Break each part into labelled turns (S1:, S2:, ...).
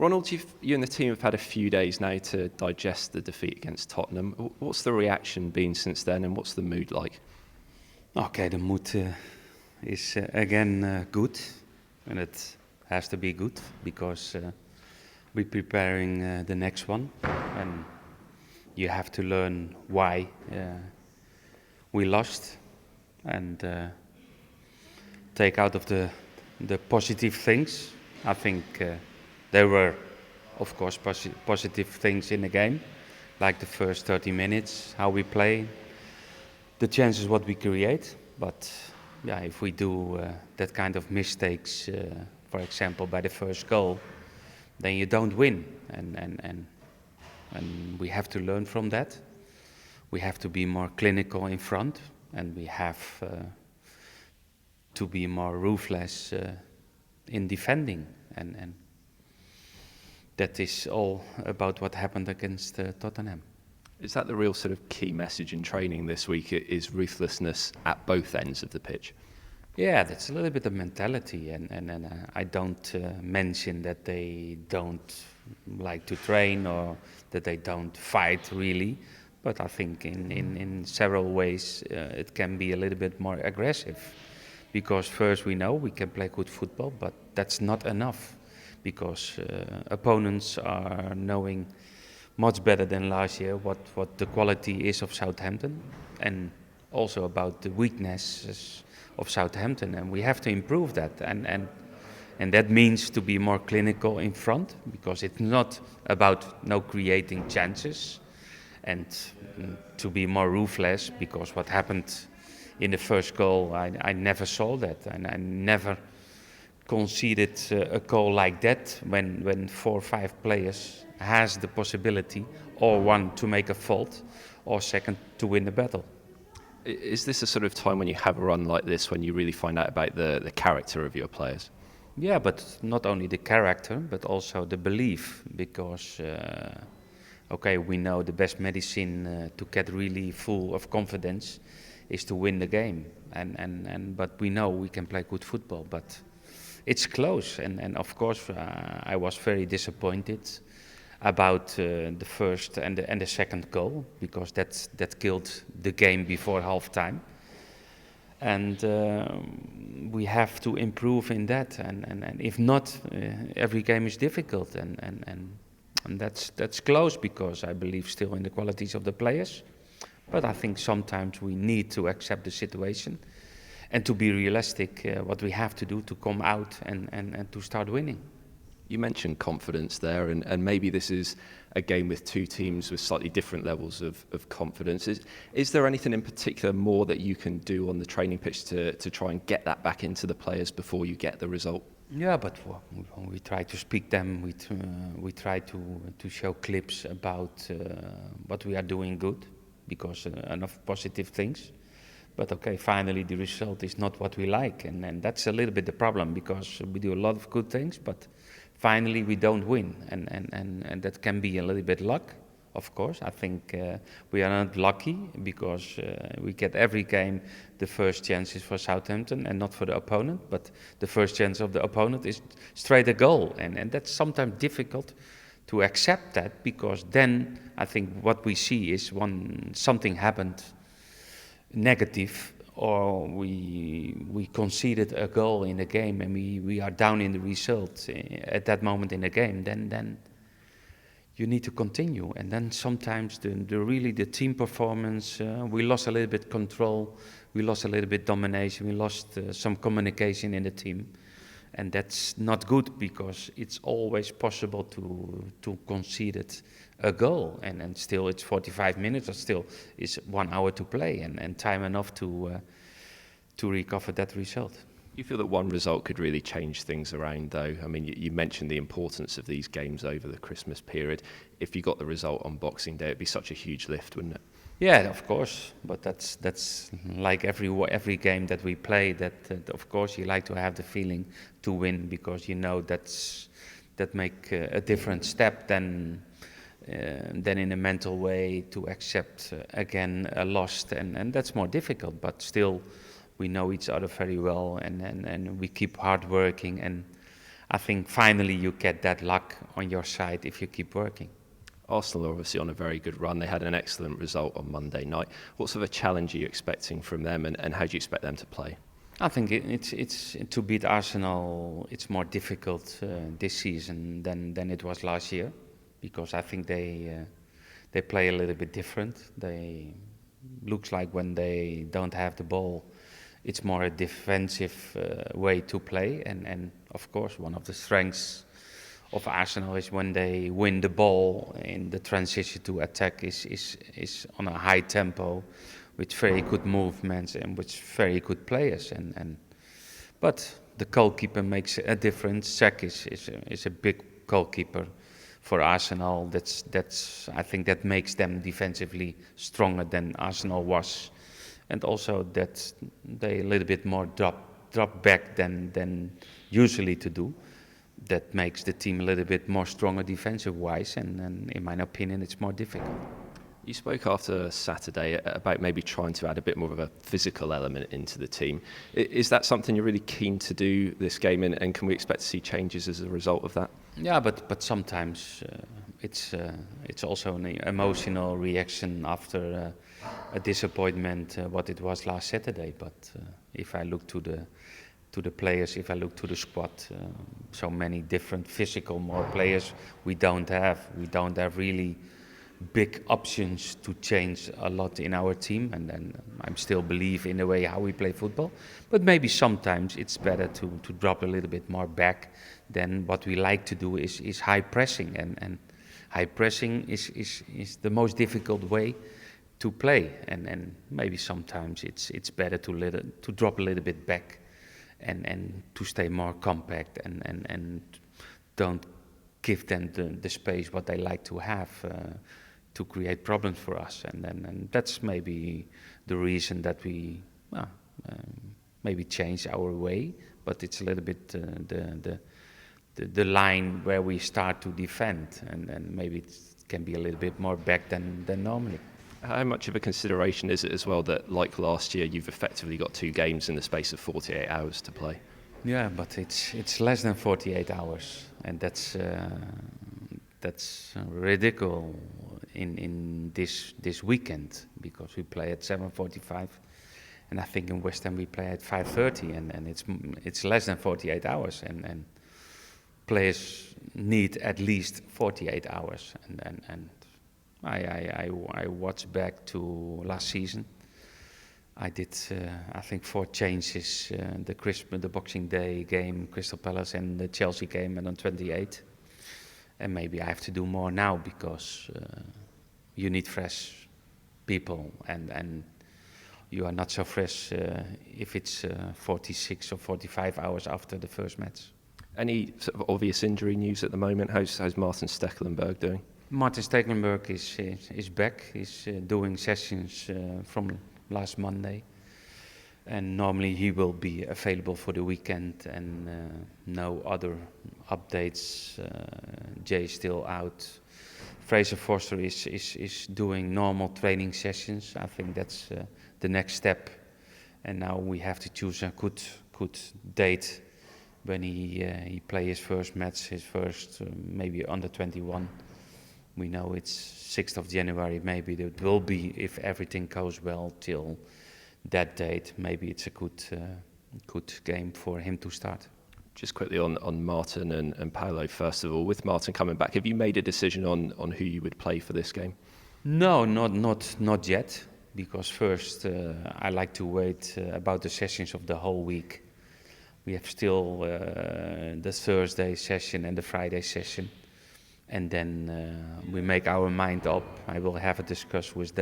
S1: Ronald, you and the team have had a few days now to digest the defeat against Tottenham. What's the reaction been since then, and what's the mood like?
S2: Okay, the mood is again good, and it has to be good because we're preparing the next one, and you have to learn why we lost and take out of the positive things. I think there were, of course, positive things in the game, like the first 30 minutes, how we play, the chances what we create. But yeah, if we do that kind of mistakes, for example, by the first goal, then you don't win, and we have to learn from that. We have to be more clinical in front, and we have to be more ruthless in defending, and that is all about what happened against Tottenham.
S1: Is that the real sort of key message in training this week, is ruthlessness at both ends of the pitch?
S2: Yeah, that's a little bit of mentality, and I don't mention that they don't like to train or that they don't fight really, but I think in several ways it can be a little bit more aggressive, because first we know we can play good football, but that's not enough, because opponents are knowing much better than last year what the quality is of Southampton, and also about the weaknesses of Southampton, and we have to improve that, and that means to be more clinical in front, because it's not about no creating chances, and to be more ruthless, because what happened in the first goal, I never saw that, and I never conceded a goal like that when 4 or 5 players has the possibility, or one to make a fault, or second to win the battle.
S1: Is this a sort of time when you have a run like this, when you really find out about the character of your players?
S2: Yeah, but not only the character, but also the belief, because okay, we know the best medicine to get really full of confidence is to win the game, and but we know we can play good football, but it's close, and of course I was very disappointed about the first and the second goal, because that killed the game before half time, and we have to improve in that, and if not, every game is difficult, and that's close, because I believe still in the qualities of the players, but I think sometimes we need to accept the situation and to be realistic what we have to do to come out and to start winning.
S1: You mentioned confidence there, and maybe this is a game with two teams with slightly different levels of confidence. Is there anything in particular more that you can do on the training pitch to try and get that back into the players before you get the result?
S2: Yeah, but we try to speak them. We try to show clips about what we are doing good, because enough positive things. But okay, finally the result is not what we like, and that's a little bit the problem, because we do a lot of good things, but finally we don't win, and that can be a little bit luck, of course. I think we are not lucky, because we get every game the first chances for Southampton and not for the opponent, but the first chance of the opponent is straight a goal, and that's sometimes difficult to accept that, because then I think what we see is something happened negative, or we conceded a goal in the game, and we are down in the result at that moment in the game, then you need to continue. And then sometimes the team performance, we lost a little bit control, we lost a little bit domination, we lost some communication in the team, and that's not good, because it's always possible to concede a goal, and still it's 45 minutes, or still it's 1 hour to play, and time enough to recover that result.
S1: You feel that one result could really change things around, though? I mean, you mentioned the importance of these games over the Christmas period. If you got the result on Boxing Day, it'd be such a huge lift, wouldn't it?
S2: Yeah, of course, but that's like every game that we play. That of course you like to have the feeling to win, because you know that make a different step than in a mental way to accept again a loss, and that's more difficult. But still, we know each other very well, and we keep hard working, and I think finally you get that luck on your side if you keep working.
S1: Arsenal are obviously on a very good run. They had an excellent result on Monday night. What sort of a challenge are you expecting from them, and how do you expect them to play?
S2: I think it's to beat Arsenal. It's more difficult this season than it was last year, because I think they play a little bit different. They looks like when they don't have the ball, it's more a defensive way to play. And of course, one of the strengths of Arsenal is when they win the ball in the transition to attack is on a high tempo, with very good movements and with very good players. But the goalkeeper makes a difference. Cech is a big goalkeeper for Arsenal. That's I think that makes them defensively stronger than Arsenal was, and also that they a little bit more drop back than usually to do. That makes the team a little bit more stronger defensive wise, and in my opinion, it's more difficult.
S1: You spoke after Saturday about maybe trying to add a bit more of a physical element into the team. Is that something you're really keen to do this game, and can we expect to see changes as a result of that?
S2: Yeah, but sometimes it's also an emotional reaction after a disappointment, what it was last Saturday. But if I look to the players, if I look to the squad, so many different physical more players we don't have. We don't have really big options to change a lot in our team, and then I still believe in the way how we play football. But maybe sometimes it's better to drop a little bit more back. Than what we like to do is high pressing, and high pressing is the most difficult way to play. And maybe sometimes it's better to drop a little bit back, and to stay more compact, and don't give them the space what they like to have to create problems for us. And that's maybe the reason that we maybe change our way. But it's a little bit the line where we start to defend, and maybe it can be a little bit more back than normally.
S1: How much of a consideration is it as well that, like last year, you've effectively got 2 games in the space of 48 hours to play?
S2: Yeah, but it's less than 48 hours, and that's ridiculous in this weekend, because we play at 7:45, and I think in West Ham we play at 5:30, and it's less than 48 hours, and players need at least 48 hours, and I watched back to last season. I did, I think, 4 changes: the Boxing Day game, Crystal Palace, and the Chelsea game, and on 28. And maybe I have to do more now, because you need fresh people, and you are not so fresh if it's 46 or 45 hours after the first match.
S1: Any sort of obvious injury news at the moment? How's Martin Stekelenburg doing?
S2: Martin Stekelenburg is back. He's doing sessions from last Monday, and normally he will be available for the weekend, and no other updates. Jay is still out. Fraser Forster is doing normal training sessions. I think that's the next step, and now we have to choose a good date when he play his first match, his first maybe under 21. We know it's 6th of January. Maybe it will be, if everything goes well, till that date. Maybe it's a good game for him to start.
S1: Just quickly on Martin and Paulo, first of all, with Martin coming back, have you made a decision on who you would play for this game?
S2: No, not yet, because first I like to wait about the sessions of the whole week. We have still the Thursday session and the Friday session, and then we make our mind up. I will have a discuss with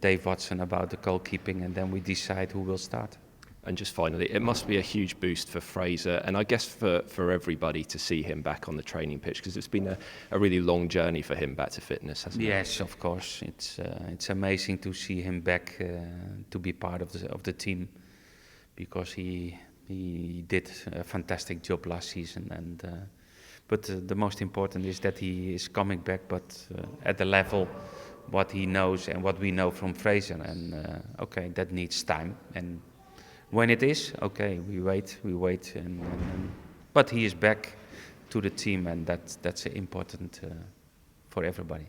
S2: Dave Watson about the goalkeeping, and then we decide who will start.
S1: And just finally, it must be a huge boost for Fraser, and I guess for everybody, to see him back on the training pitch, because it's been a really long journey for him back to fitness, hasn't it?
S2: Yes, of course. It's amazing to see him back to be part of the team, because he did a fantastic job last season, but the most important is that he is coming back, but at the level what he knows and what we know from Fraser, and okay, that needs time, and when it is, okay, we wait, and But he is back to the team, and that's important for everybody.